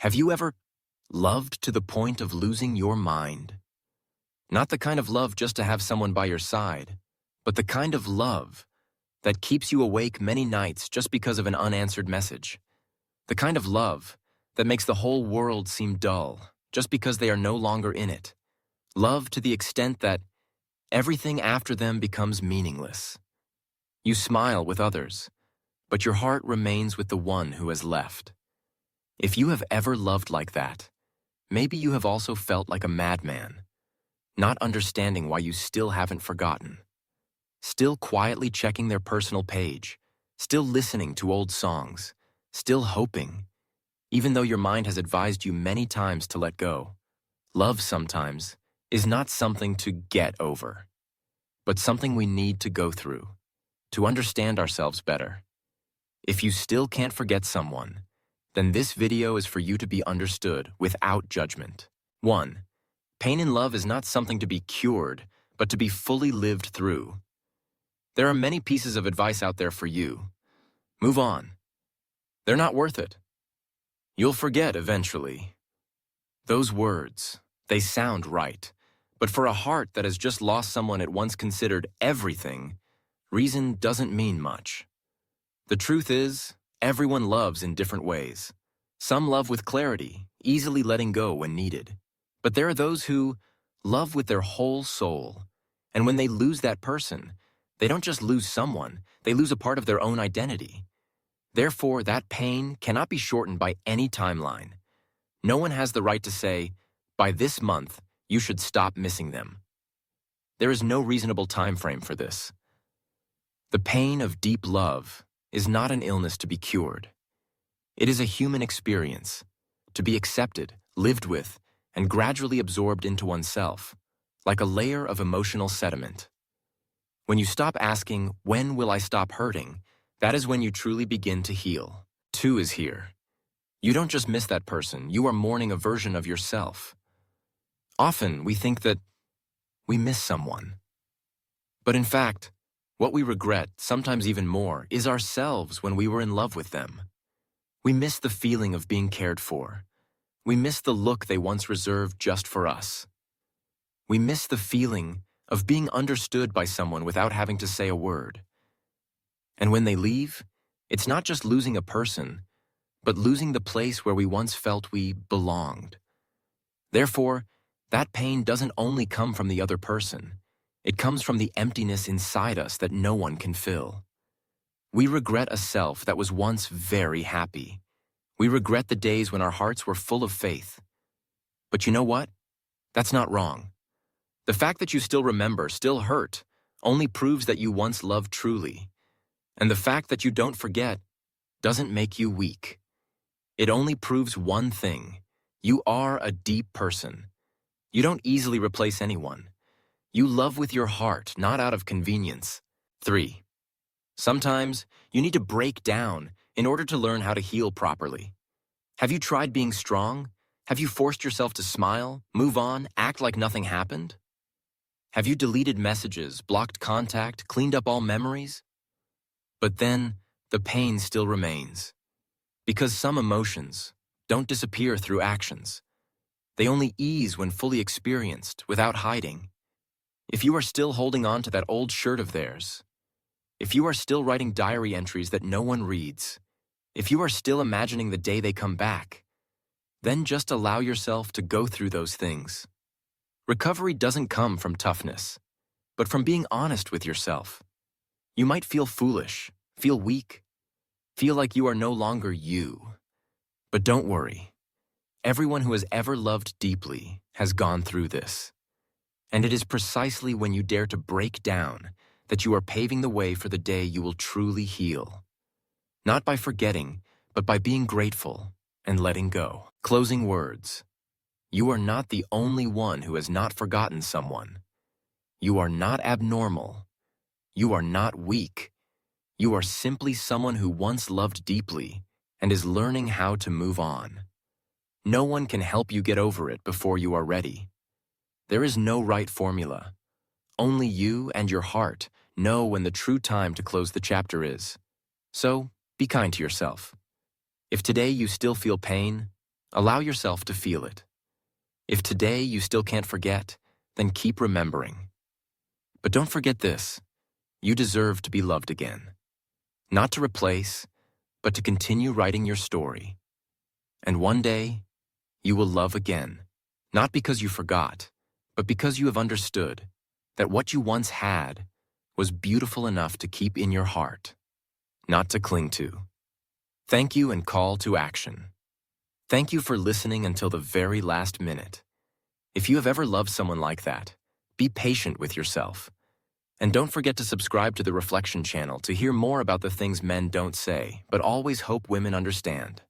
Have you ever loved to the point of losing your mind? Not the kind of love just to have someone by your side, but the kind of love that keeps you awake many nights just because of an unanswered message. The kind of love that makes the whole world seem dull just because they are no longer in it. Love to the extent that everything after them becomes meaningless. You smile with others, but your heart remains with the one who has left. If you have ever loved like that, maybe you have also felt like a madman, not understanding why you still haven't forgotten. Still quietly checking their personal page, still listening to old songs, still hoping, even though your mind has advised you many times to let go. Love sometimes is not something to get over, but something we need to go through, to understand ourselves better. If you still can't forget someone, then this video is for you to be understood without judgment. 1. Pain in love is not something to be cured, but to be fully lived through. There are many pieces of advice out there for you. Move on. They're not worth it. You'll forget eventually. Those words, they sound right, but for a heart that has just lost someone it once considered everything, reason doesn't mean much. The truth is, everyone loves in different ways. Some love with clarity, easily letting go when needed. But there are those who love with their whole soul, and when they lose that person, they don't just lose someone, they lose a part of their own identity. Therefore, that pain cannot be shortened by any timeline. No one has the right to say, by this month, you should stop missing them. There is no reasonable time frame for this. The pain of deep love is not an illness to be cured. It is a human experience, to be accepted, lived with, and gradually absorbed into oneself, like a layer of emotional sediment. When you stop asking, when will I stop hurting, that is when you truly begin to heal. 2 is here. You don't just miss that person, you are mourning a version of yourself. Often we think that we miss someone. But in fact, what we regret, sometimes even more, is ourselves when we were in love with them. We miss the feeling of being cared for. We miss the look they once reserved just for us. We miss the feeling of being understood by someone without having to say a word. And when they leave, it's not just losing a person, but losing the place where we once felt we belonged. Therefore, that pain doesn't only come from the other person. It comes from the emptiness inside us that no one can fill. We regret a self that was once very happy. We regret the days when our hearts were full of faith. But you know what? That's not wrong. The fact that you still remember, still hurt, only proves that you once loved truly. And the fact that you don't forget doesn't make you weak. It only proves one thing. You are a deep person. You don't easily replace anyone. You love with your heart, not out of convenience. 3. Sometimes you need to break down in order to learn how to heal properly. Have you tried being strong? Have you forced yourself to smile, move on, act like nothing happened? Have you deleted messages, blocked contact, cleaned up all memories? But then, the pain still remains. Because some emotions don't disappear through actions. They only ease when fully experienced, without hiding. If you are still holding on to that old shirt of theirs, if you are still writing diary entries that no one reads, if you are still imagining the day they come back, then just allow yourself to go through those things. Recovery doesn't come from toughness, but from being honest with yourself. You might feel foolish, feel weak, feel like you are no longer you. But don't worry. Everyone who has ever loved deeply has gone through this. And it is precisely when you dare to break down that you are paving the way for the day you will truly heal. Not by forgetting, but by being grateful and letting go. Closing words. You are not the only one who has not forgotten someone. You are not abnormal. You are not weak. You are simply someone who once loved deeply and is learning how to move on. No one can help you get over it before you are ready. There is no right formula. Only you and your heart know when the true time to close the chapter is. So, be kind to yourself. If today you still feel pain, Allow yourself to feel it. If today you still can't forget, then keep remembering. But don't forget this: you deserve to be loved again. Not to replace, but to continue writing your story. And one day, you will love again, not because you forgot, but because you have understood that what you once had was beautiful enough to keep in your heart, not to cling to. Thank you and call to action. Thank you for listening until the very last minute. If you have ever loved someone like that, be patient with yourself. And don't forget to subscribe to the Reflection channel to hear more about the things men don't say, but always hope women understand.